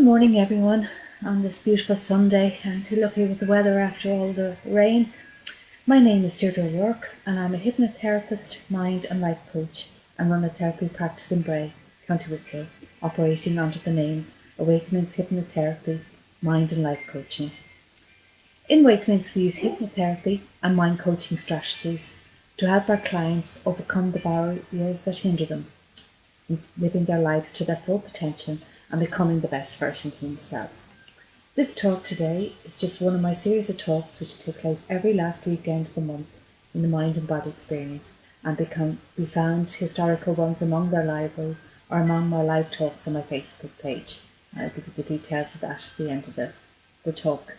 morning, everyone, on this beautiful Sunday, and to lucky with the weather after all the rain. My name is Deirdre O'Rourke, and I'm a hypnotherapist, mind and life coach, and run a therapy practice in Bray, County Wicklow, operating under the name Awakenings Hypnotherapy, Mind and Life Coaching. In Awakenings, we use hypnotherapy and mind coaching strategies to help our clients overcome the barriers that hinder them in living their lives to their full potential and becoming the best versions of themselves. This talk today is just one of my series of talks which take place every last weekend of the month in the Mind and Body Experience and be found historical ones among their library or among my live talks on my Facebook page. I'll give you the details of that at the end of the talk.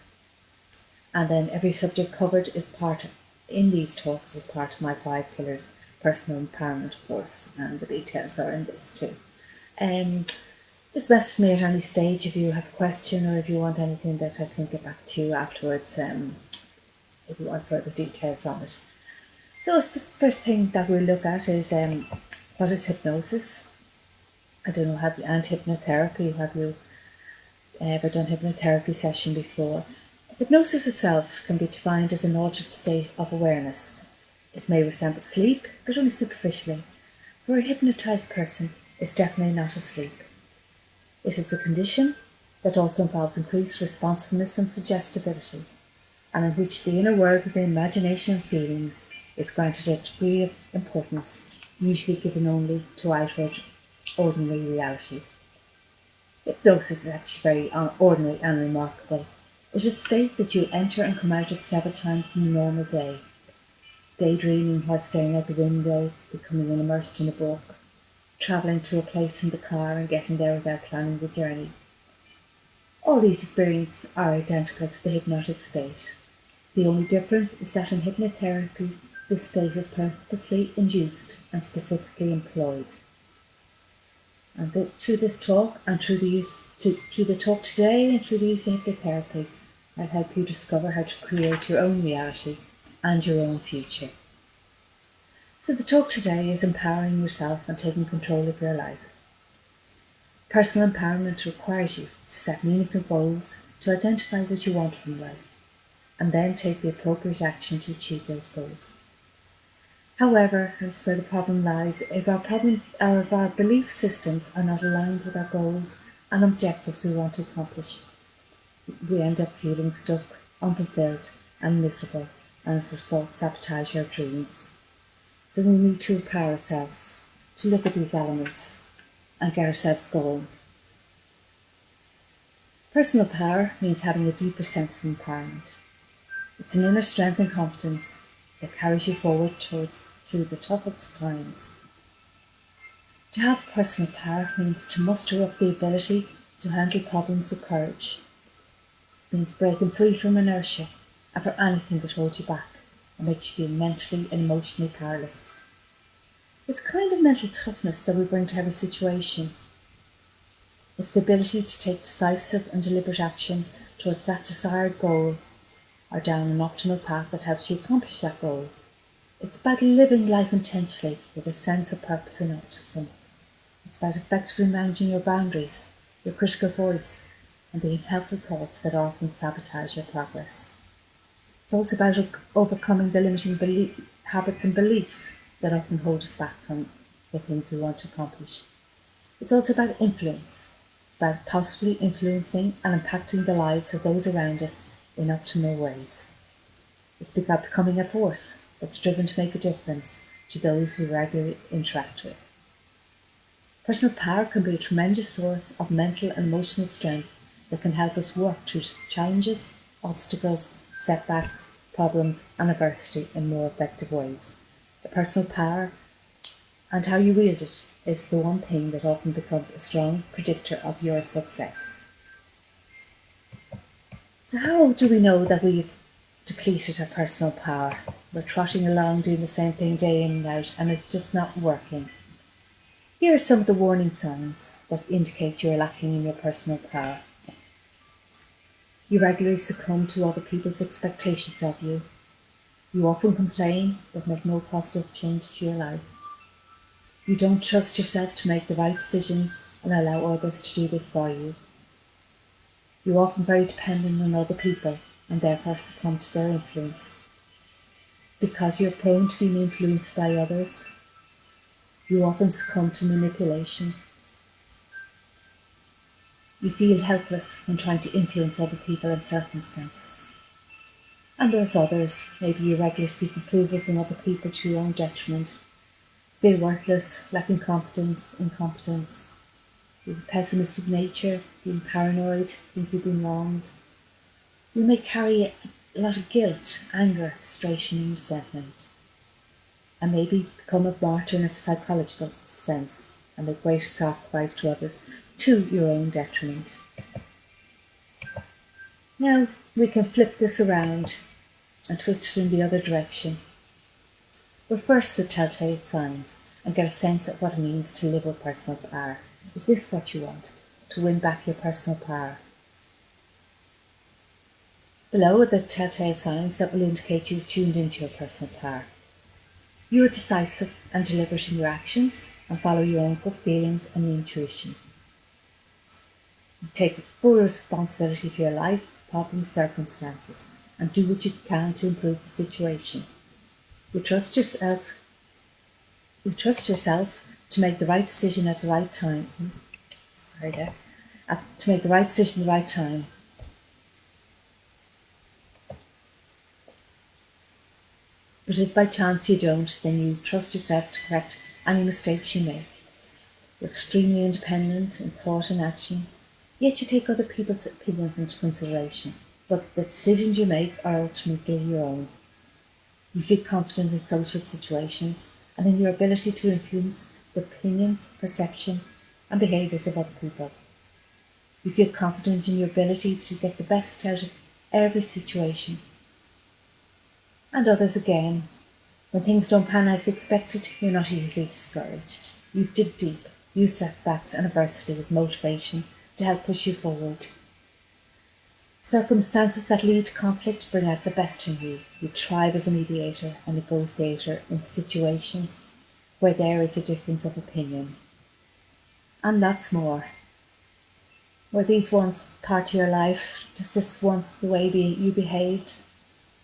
And then every subject covered in these talks is part of my 5 pillars personal empowerment course, and the details are in this too. Just message me at any stage if you have a question or if you want anything that I can get back to you afterwards, if you want further details on it. So the first thing that we'll look at is what is hypnosis? I don't know, and hypnotherapy. Have you ever done a hypnotherapy session before? Hypnosis itself can be defined as an altered state of awareness. It may resemble sleep, but only superficially. For a hypnotized person, it's definitely not asleep. It is a condition that also involves increased responsiveness and suggestibility, and in which the inner world of the imagination and feelings is granted a degree of importance usually given only to outward, ordinary reality. Hypnosis is actually very ordinary and remarkable. It is a state that you enter and come out of several times in a normal day. Daydreaming while staring out the window, becoming immersed in a book, travelling to a place in the car and getting there without planning the journey. All these experiences are identical to the hypnotic state. The only difference is that in hypnotherapy, this state is purposely induced and specifically employed. And through this talk and through the talk today and through the use of hypnotherapy, I'll help you discover how to create your own reality and your own future. So the talk today is empowering yourself and taking control of your life. Personal empowerment requires you to set meaningful goals, to identify what you want from life, and then take the appropriate action to achieve those goals. However, that's where the problem lies. If our belief systems are not aligned with our goals and objectives we want to accomplish, we end up feeling stuck, unfulfilled, and miserable, and as a result sabotage our dreams. So we need to empower ourselves to look at these elements and get ourselves going. Personal power means having a deeper sense of empowerment. It's an inner strength and confidence that carries you forward through the toughest times. To have personal power means to muster up the ability to handle problems with courage. It means breaking free from inertia and for anything that holds you back and makes you feel mentally and emotionally powerless. It's kind of mental toughness that we bring to every situation. It's the ability to take decisive and deliberate action towards that desired goal or down an optimal path that helps you accomplish that goal. It's about living life intentionally with a sense of purpose and optimism. It's about effectively managing your boundaries, your critical voice, and the unhelpful thoughts that often sabotage your progress. It's also about overcoming the limiting habits and beliefs that often hold us back from the things we want to accomplish. It's also about influence. It's about positively influencing and impacting the lives of those around us in optimal ways. It's about becoming a force that's driven to make a difference to those we regularly interact with. Personal power can be a tremendous source of mental and emotional strength that can help us work through challenges, obstacles, setbacks, problems, and adversity in more effective ways. The personal power and how you wield it is the one thing that often becomes a strong predictor of your success. So how do we know that we've depleted our personal power? We're trotting along doing the same thing day in and out and it's just not working. Here are some of the warning signs that indicate you're lacking in your personal power. You regularly succumb to other people's expectations of you. You often complain but make no positive change to your life. You don't trust yourself to make the right decisions and allow others to do this for you. You're often very dependent on other people and therefore succumb to their influence. Because you're prone to being influenced by others, you often succumb to manipulation. You feel helpless when trying to influence other people and circumstances. And as others, maybe you regularly seek approval from other people to your own detriment. Feel worthless, lacking competence, incompetence. You have a pessimistic nature, being paranoid, think you've been wronged. You may carry a lot of guilt, anger, frustration, and resentment, and maybe become a martyr in a psychological sense and make greater sacrifice to others to your own detriment. Now we can flip this around and twist it in the other direction. Reverse the telltale signs and get a sense of what it means to live with personal power. Is this what you want? To win back your personal power? Below are the telltale signs that will indicate you've tuned into your personal power. You are decisive and deliberate in your actions and follow your own gut feelings and intuition. You take full responsibility for your life, problems, circumstances, and do what you can to improve the situation. You trust yourself to make the right decision at the right time. To make the right decision at the right time. But if by chance you don't, then you trust yourself to correct any mistakes you make. You're extremely independent in thought and action, yet you take other people's opinions into consideration. But the decisions you make are ultimately your own. You feel confident in social situations and in your ability to influence the opinions, perception, and behaviours of other people. You feel confident in your ability to get the best out of every situation. And others again, when things don't pan as expected, you're not easily discouraged. You dig deep, use setbacks and adversity as motivation to help push you forward. Circumstances that lead to conflict bring out the best in you. You thrive as a mediator and negotiator in situations where there is a difference of opinion. And lots more. Were these once part of your life? Was this once the way you behaved?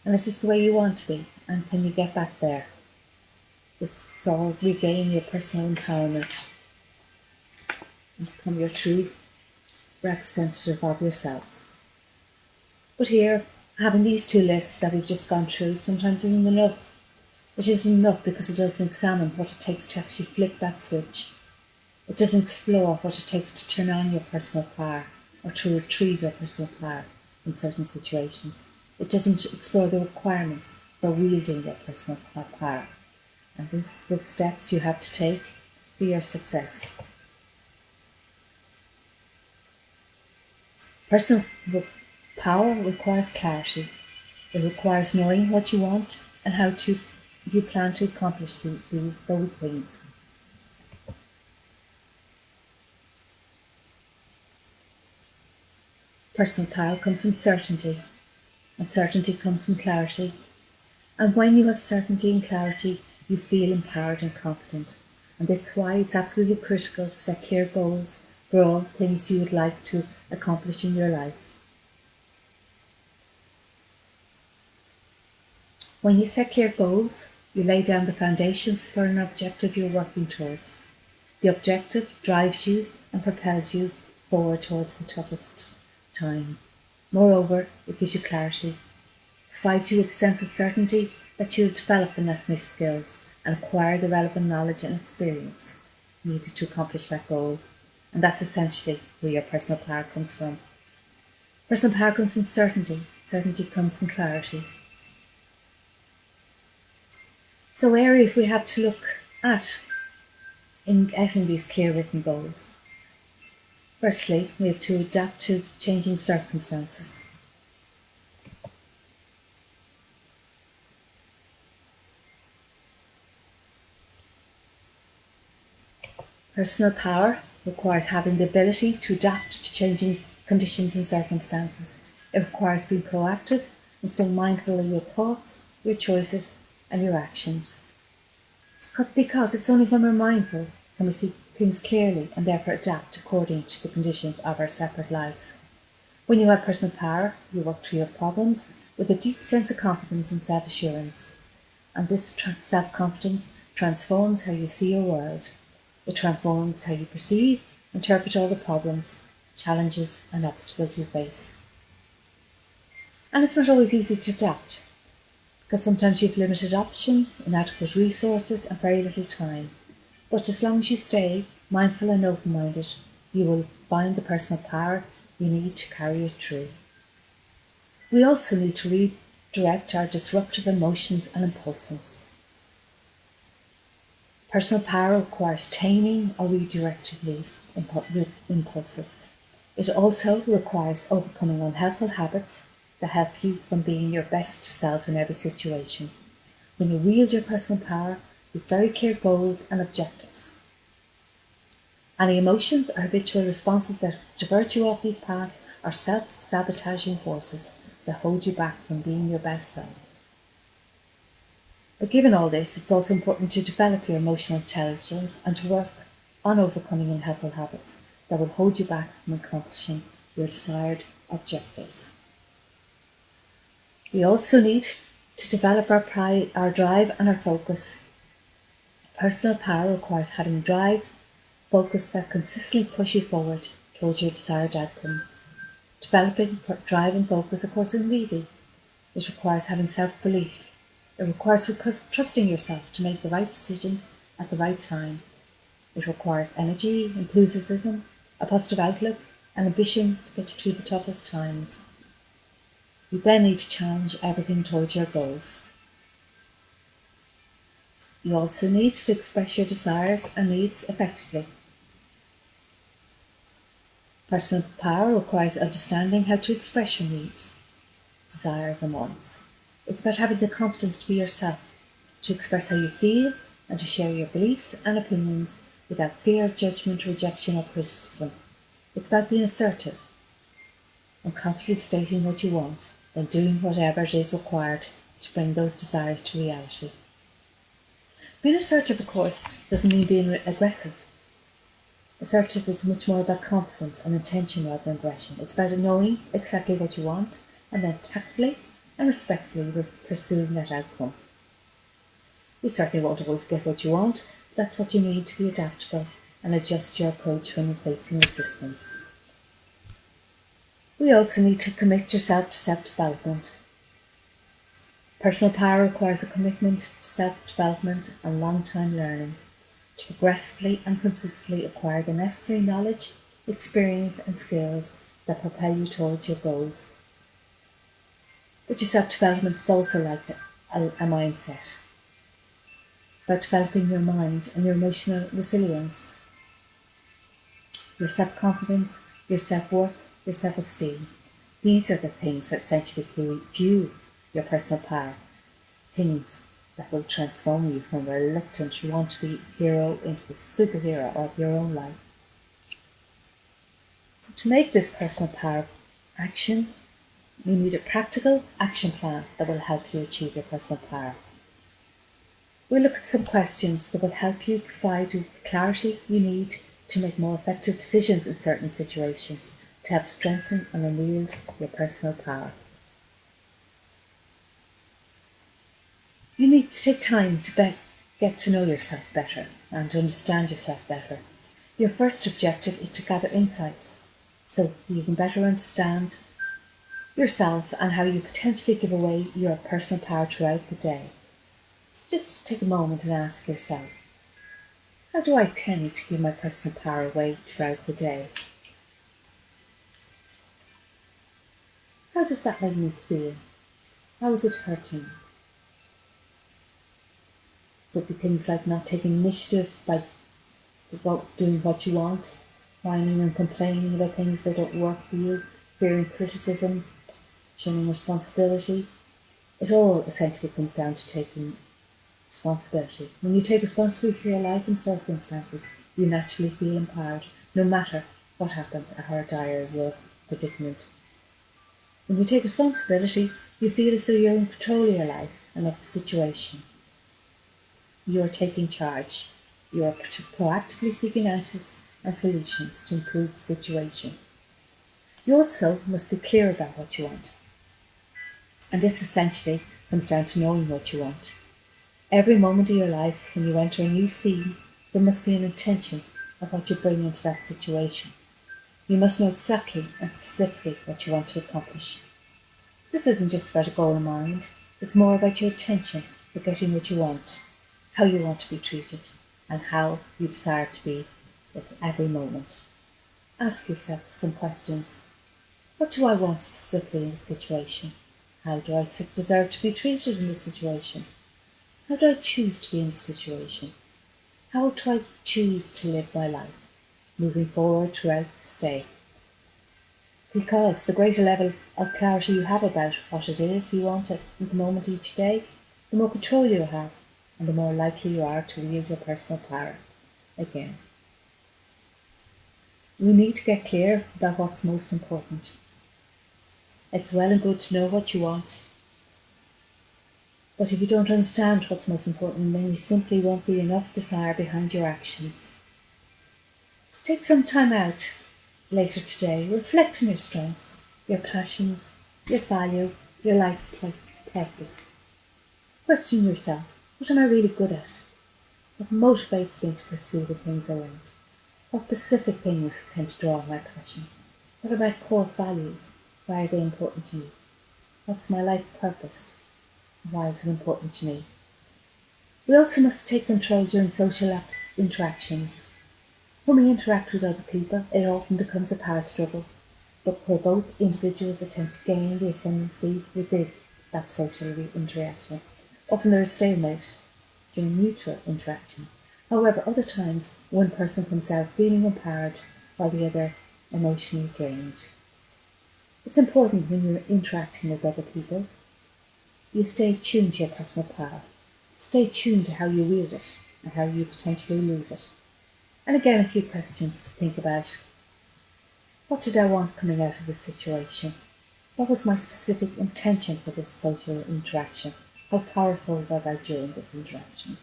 And is this the way you want to be? And can you get back there? This is all regain your personal empowerment and become your true representative of yourselves. But here, having these two lists that we've just gone through sometimes isn't enough. It isn't enough because it doesn't examine what it takes to actually flip that switch. It doesn't explore what it takes to turn on your personal power or to retrieve your personal power in certain situations. It doesn't explore the requirements for wielding your personal power. And these are the steps you have to take for your success. Personal power requires clarity. It requires knowing what you want and how you plan to accomplish those things. Personal power comes from certainty, and certainty comes from clarity. And when you have certainty and clarity, you feel empowered and confident. And this is why it's absolutely critical to set clear goals for all things you would like to accomplish in your life. When you set clear goals, you lay down the foundations for an objective you're working towards. The objective drives you and propels you forward towards the toughest time. Moreover, it gives you clarity, provides you with a sense of certainty that you'll develop the necessary skills and acquire the relevant knowledge and experience needed to accomplish that goal. And that's essentially where your personal power comes from. Personal power comes from certainty. Certainty comes from clarity. So areas we have to look at in getting these clear written goals. Firstly, we have to adapt to changing circumstances. Personal power requires having the ability to adapt to changing conditions and circumstances. It requires being proactive and staying mindful of your thoughts, your choices, and your actions. Because it's only when we're mindful can we see things clearly and therefore adapt according to the conditions of our separate lives. When you have personal power, you work through your problems with a deep sense of confidence and self-assurance. And this self-confidence transforms how you see your world. It transforms how you perceive, interpret all the problems, challenges and obstacles you face. And it's not always easy to adapt, because sometimes you've limited options, inadequate resources and very little time. But as long as you stay mindful and open-minded, you will find the personal power you need to carry it through. We also need to redirect our disruptive emotions and impulses. Personal power requires taming or redirecting these impulses. It also requires overcoming unhelpful habits that help you from being your best self in every situation. When you wield your personal power, you have very clear goals and objectives. Any emotions or habitual responses that divert you off these paths are self-sabotaging forces that hold you back from being your best self. But given all this, it's also important to develop your emotional intelligence and to work on overcoming unhelpful habits that will hold you back from accomplishing your desired objectives. We also need to develop our drive and our focus. Personal power requires having drive, focus that consistently push you forward towards your desired outcomes. Developing drive and focus, of course, isn't easy. It requires having self-belief. It requires trusting yourself to make the right decisions at the right time. It requires energy, enthusiasm, a positive outlook, and ambition to get you through the toughest times. You then need to challenge everything towards your goals. You also need to express your desires and needs effectively. Personal power requires understanding how to express your needs, desires and wants. It's about having the confidence to be yourself, to express how you feel and to share your beliefs and opinions without fear of judgment, rejection or criticism. It's about being assertive and confidently stating what you want, then doing whatever it is required to bring those desires to reality. Being assertive, of course, doesn't mean being aggressive. Assertive is much more about confidence and intention rather than aggression. It's about knowing exactly what you want and then tactfully and respectfully pursuing that outcome. You certainly won't always get what you want, but that's what you need to be adaptable and adjust your approach when you're facing resistance. We also need to commit yourself to self-development. Personal power requires a commitment to self-development and long-term learning to progressively and consistently acquire the necessary knowledge, experience and skills that propel you towards your goals. But your self-development is also like a mindset. It's about developing your mind and your emotional resilience, your self-confidence, your self-worth, your self-esteem. These are the things that essentially fuel your personal power, things that will transform you from a reluctant want-to-be hero into the superhero of your own life. So to make this personal power action, you need a practical action plan that will help you achieve your personal power. We'll look at some questions that will help you provide you the clarity you need to make more effective decisions in certain situations to help strengthen and unwield your personal power. You need to take time to get to know yourself better and to understand yourself better. Your first objective is to gather insights so you can better understand yourself and how you potentially give away your personal power throughout the day. So just take a moment and ask yourself, how do I tend to give my personal power away throughout the day? How does that make me feel? How is it hurting? Could be things like not taking initiative, by doing what you want, whining and complaining about things that don't work for you, fearing criticism, showing responsibility. It all essentially comes down to taking responsibility. When you take responsibility for your life and circumstances, you naturally feel empowered, no matter what happens or how dire your predicament. When you take responsibility, you feel as though you're in control of your life and of the situation. You are taking charge. You are proactively seeking answers and solutions to improve the situation. You also must be clear about what you want. And this essentially comes down to knowing what you want. Every moment of your life, when you enter a new scene, there must be an intention of what you bring into that situation. You must know exactly and specifically what you want to accomplish. This isn't just about a goal in mind, it's more about your intention for getting what you want, how you want to be treated, and how you desire to be at every moment. Ask yourself some questions. What do I want specifically in this situation? How do I deserve to be treated in this situation? How do I choose to be in this situation? How do I choose to live my life, moving forward throughout this day? Because the greater level of clarity you have about what it is you want at the moment each day, the more control you have, and the more likely you are to wield your personal power again. We need to get clear about what's most important. It's well and good to know what you want, but if you don't understand what's most important, then you simply won't be enough desire behind your actions. So take some time out later today. Reflect on your strengths, your passions, your value, your life's purpose. Question yourself, what am I really good at? What motivates me to pursue the things I want? What specific things tend to draw on my passion? What are my core values? Why are they important to me? What's my life purpose? Why is it important to me? We also must take control during social interactions. When we interact with other people, it often becomes a power struggle, but where both individuals attempt to gain the ascendancy within that social interaction. Often there is stalemate during mutual interactions. However, other times one person comes out feeling empowered while the other emotionally drained. It's important when you're interacting with other people, you stay tuned to your personal power. Stay tuned to how you wield it and how you potentially lose it. And again, a few questions to think about. What did I want coming out of this situation? What was my specific intention for this social interaction? How powerful was I during this interaction?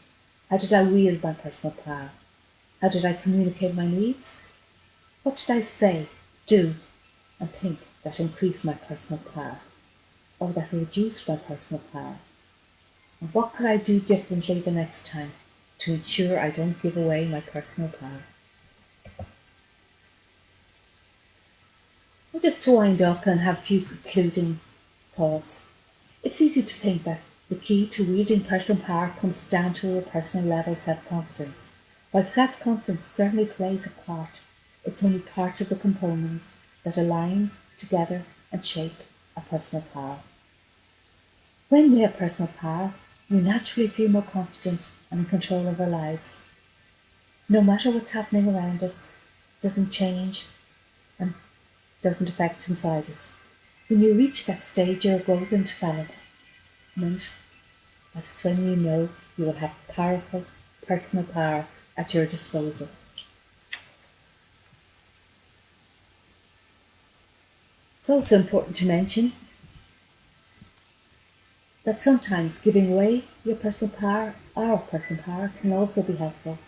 How did I wield my personal power? How did I communicate my needs? What did I say, do, and think that increased my personal power, or that reduced my personal power? And what could I do differently the next time to ensure I don't give away my personal power? And just to wind up and have a few concluding thoughts, it's easy to think that the key to wielding personal power comes down to a personal level self-confidence. While self-confidence certainly plays a part, it's only part of the components that align together and shape our personal power. When we have personal power, we naturally feel more confident and in control of our lives. No matter what's happening around us, doesn't change and doesn't affect inside us. When you reach that stage, your growth and development, that's when you know you will have powerful personal power at your disposal. It's also important to mention that sometimes giving away your personal power, our personal power, can also be helpful.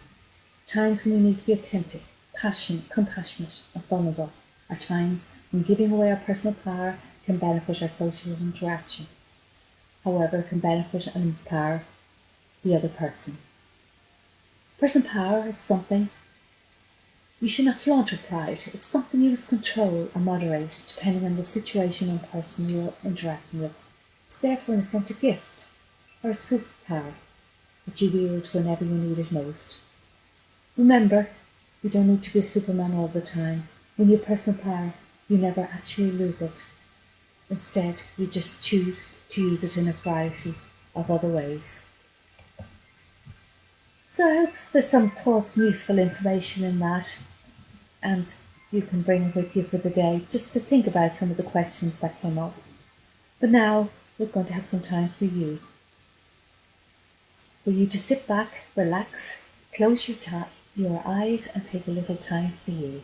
Times when we need to be attentive, passionate, compassionate, and vulnerable are times when giving away our personal power can benefit our social interaction. However, it can benefit and empower the other person. Personal power is something you should not flaunt with pride. It's something you must control or moderate depending on the situation and person you're interacting with. It's therefore in a sense a gift or a superpower that you wield whenever you need it most. Remember, you don't need to be a Superman all the time. When you have personal power, you never actually lose it. Instead, you just choose to use it in a variety of other ways. So I hope there's some thoughts and useful information in that, and you can bring it with you for the day just to think about some of the questions that came up. But now we're going to have some time for you to sit back, relax, close your eyes and take a little time for you.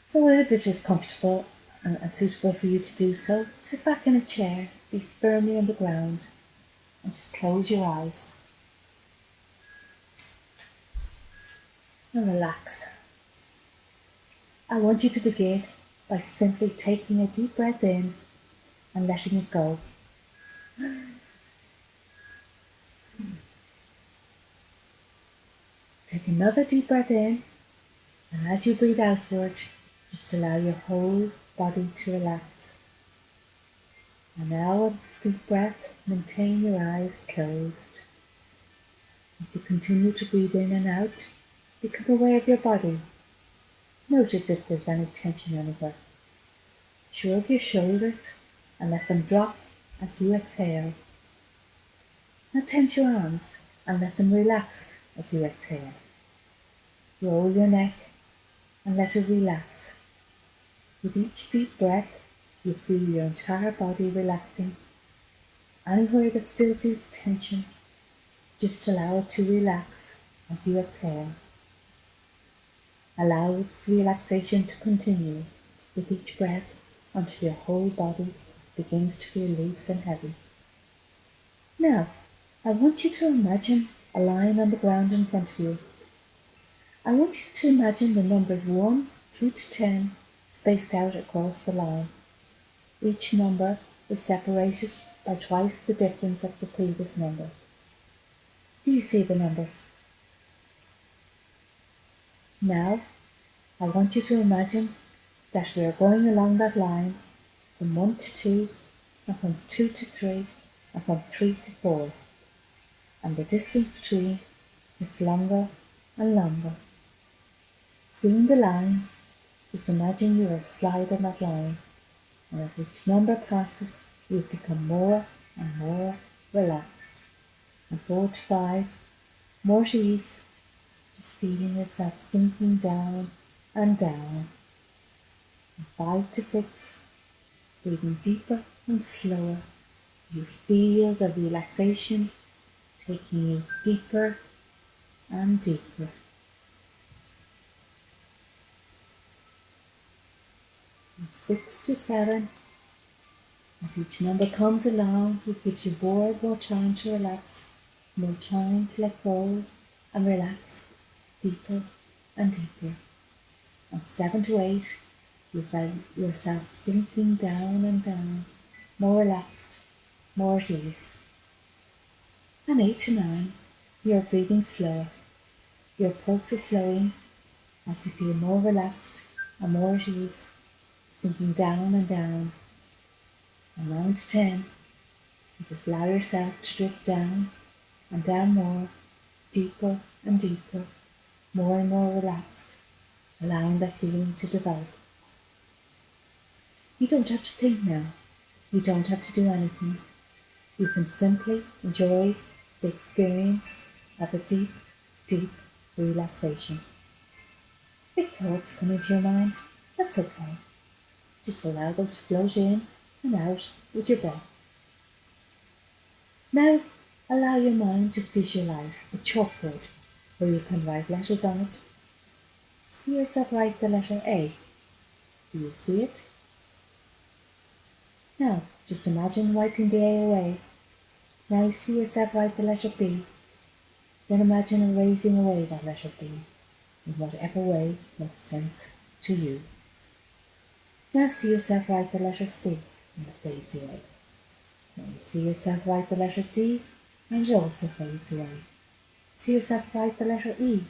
So if it is comfortable and suitable for you to do so, sit back in a chair, be firmly on the ground, and just close your eyes and relax. I want you to begin by simply taking a deep breath in and letting it go. Take another deep breath in, and as you breathe outward, just allow your whole body to relax. And now with this deep breath, maintain your eyes closed. As you continue to breathe in and out, become aware of your body. Notice if there's any tension anywhere. Shrug your shoulders and let them drop as you exhale. Now tense your arms and let them relax as you exhale. Roll your neck and let it relax. With each deep breath, you feel your entire body relaxing. Anywhere that still feels tension, just allow it to relax as you exhale. Allow its relaxation to continue with each breath until your whole body begins to feel loose and heavy. Now, I want you to imagine a line on the ground in front of you. I want you to imagine the numbers 1 through to 10 spaced out across the line. Each number is separated by twice the difference of the previous number. Do you see the numbers? Now, I want you to imagine that we are going along that line from 1 to 2, and from 2 to 3, and from 3 to 4. And the distance between gets longer and longer. Seeing the line, just imagine you are sliding that line, and as each number passes, you become more and more relaxed. And 4 to 5, more at ease, just feeling yourself sinking down and down. And 5 to 6, breathing deeper and slower, you feel the relaxation taking you deeper and deeper. And 6 to 7, as each number comes along, it gives you more time to relax, more time to let go and relax deeper and deeper. And 7 to 8, you find yourself sinking down and down, more relaxed, more at ease. And 8 to 9, you're breathing slower. Your pulse is slowing as you feel more relaxed and more at ease, sinking down and down. And 9 to 10, you just allow yourself to drift down and down more, deeper and deeper, more and more relaxed, allowing that feeling to develop. You don't have to think now. You don't have to do anything. You can simply enjoy the experience of a deep, deep relaxation. If thoughts come into your mind, that's okay. Just allow them to float in and out with your breath. Now, allow your mind to visualize a chalkboard where you can write letters on it. See yourself write the letter A. Do you see it? Now, just imagine wiping the A away. Now you see yourself write the letter B. Then imagine erasing away that letter B in whatever way makes sense to you. Now see yourself write the letter C and it fades away. Then you see yourself write the letter D and it also fades away. See yourself write the letter E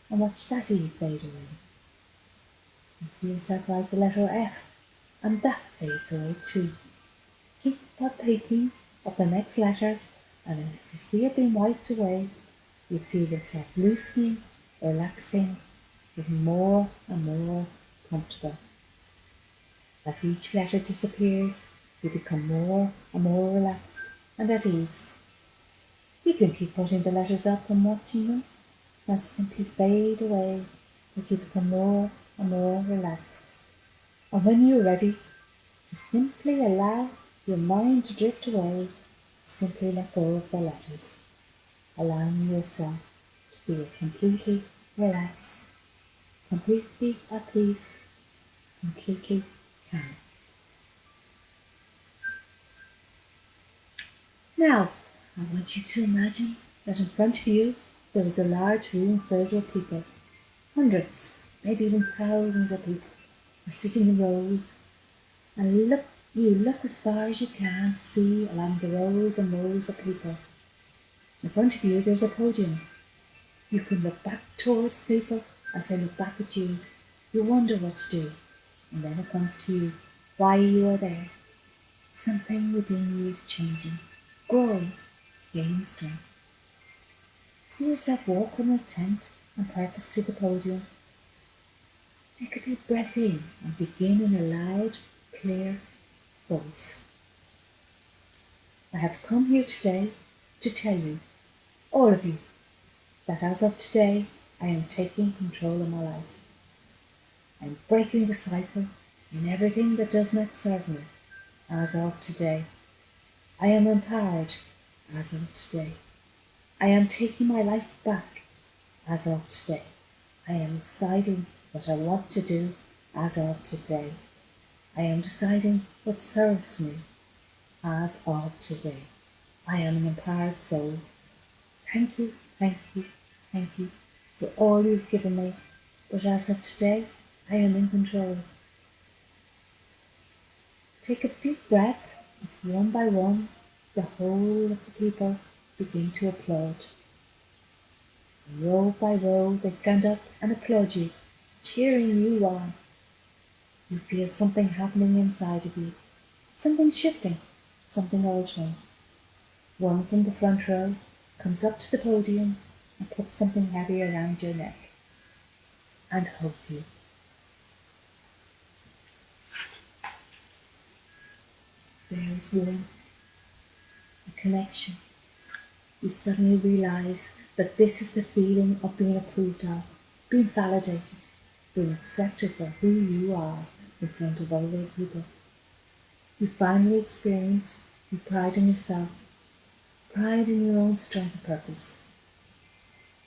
and watch that E fade away. And see yourself write the letter F and that fades away too. Keep thinking of the next letter, and as you see it being wiped away, you feel yourself loosening, relaxing, getting more and more comfortable. As each letter disappears, you become more and more relaxed and at ease. You can keep putting the letters up and watching them as simply fade away as you become more and more relaxed. And when you're ready, you simply allow your mind to drift away, simply let go of the letters, allowing yourself to feel completely relaxed, completely at peace, completely calm. Now, I want you to imagine that in front of you there is a large room filled with people, hundreds, maybe even thousands of people, are sitting in rows, and you look as far as you can see along the rows and rows of people. In front of you there's a podium. You can look back towards people as they look back at you. You wonder what to do, and then it comes to you why you are there. Something within you is changing, growing, gaining strength. See yourself walk from the tent on purpose to the podium. Take a deep breath in and begin in a loud, clear voice. I have come here today to tell you, all of you, that as of today I am taking control of my life. I am breaking the cycle in everything that does not serve me as of today. I am empowered as of today. I am taking my life back as of today. I am deciding what I want to do as of today. I am deciding what serves me as of today. I am an empowered soul. Thank you, thank you, thank you for all you've given me. But as of today, I am in control. Take a deep breath as one by one, the whole of the people begin to applaud. Row by row, they stand up and applaud you, cheering you on. You feel something happening inside of you, something shifting, something altering. One from the front row comes up to the podium and puts something heavy around your neck and hugs you. There is warmth, a connection. You suddenly realize that this is the feeling of being approved of, being validated, being accepted for who you are in front of all those people. You finally experience the pride in yourself, pride in your own strength and purpose,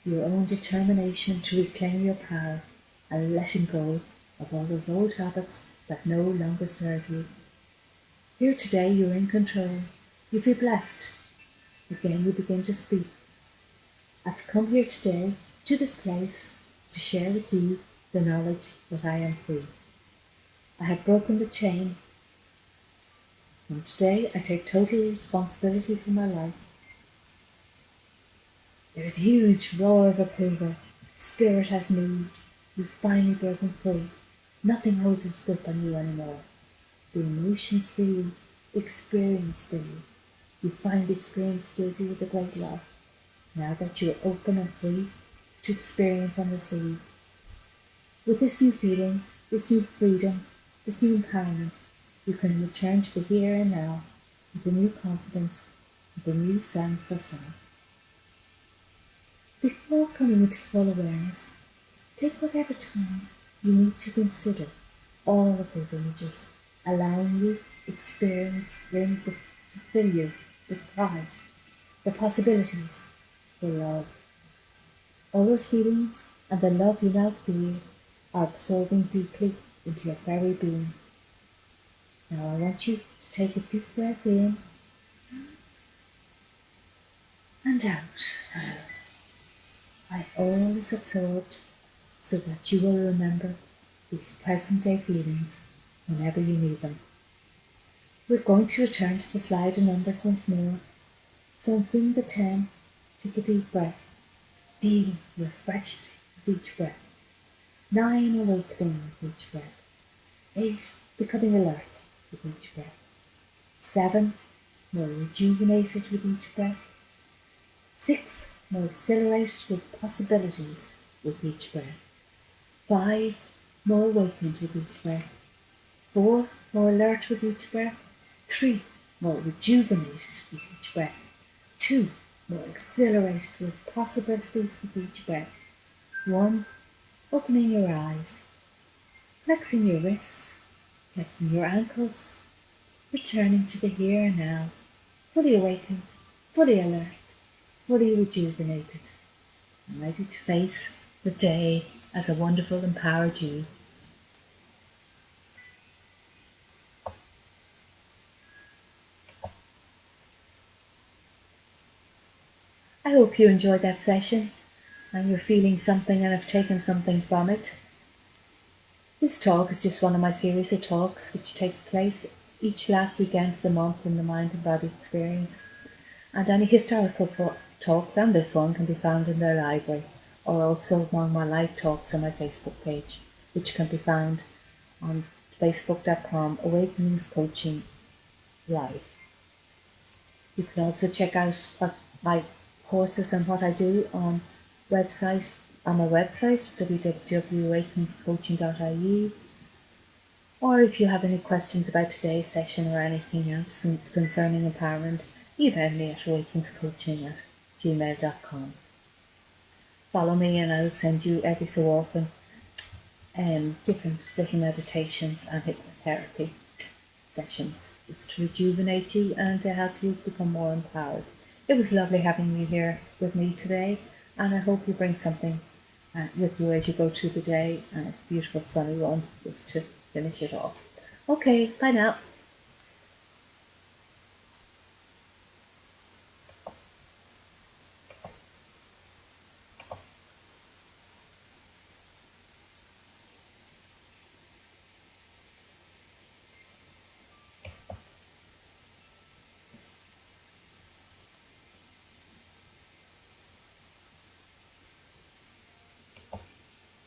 your own determination to reclaim your power and letting go of all those old habits that no longer serve you. Here today you're in control. You feel blessed. Again you begin to speak. I've come here today to this place to share with you the knowledge that I am free. I have broken the chain. And today I take total responsibility for my life. There's a huge roar of approval. Spirit has moved. You've finally broken free. Nothing holds its grip on you anymore. The emotions fill you. Experience fill you. You find the experience fills you with a great love. Now that you're open and free to experience and receive. With this new feeling, this new freedom, this new empowerment, you can return to the here and now with a new confidence, with a new sense of self. Before coming into full awareness, take whatever time you need to consider all of those images, allowing you experience them to fill you with pride, the possibilities, the love. All those feelings and the love you now feel are absorbing deeply into your very being. Now I want you to take a deep breath in and out. I all is absorbed so that you will remember these present day feelings whenever you need them. We're going to return to the slide of numbers once more. So on seeing the 10, take a deep breath. Feel refreshed with each breath. 9 awakening with each breath. 8 becoming alert with each breath. 7 more rejuvenated with each breath. 6 more exhilarated with possibilities with each breath. 5 more awakened with each breath. 4 more alert with each breath. 3 more rejuvenated with each breath. 2 more exhilarated with possibilities with each breath. 1 opening your eyes, flexing your wrists, flexing your ankles, returning to the here and now, fully awakened, fully alert, fully rejuvenated, and ready to face the day as a wonderful, empowered you. I hope you enjoyed that session and you're feeling something and have taken something from it. This talk is just one of my series of talks which takes place each last weekend of the month in the Mind and Body Experience. And any historical talks and this one can be found in their library or also among my live talks on my Facebook page, which can be found on facebook.com Awakenings Coaching Live. You can also check out what my courses and what I do on my website www.awakeningscoaching.ie. Or if you have any questions about today's session or anything else concerning empowerment, email me at awakeningscoaching@gmail.com. Follow me and I'll send you every so often different little meditations and hypnotherapy sessions just to rejuvenate you and to help you become more empowered. It was lovely having you here with me today, and I hope you bring something with you as you go through the day, and it's a beautiful sunny one just to finish it off. Okay, bye now.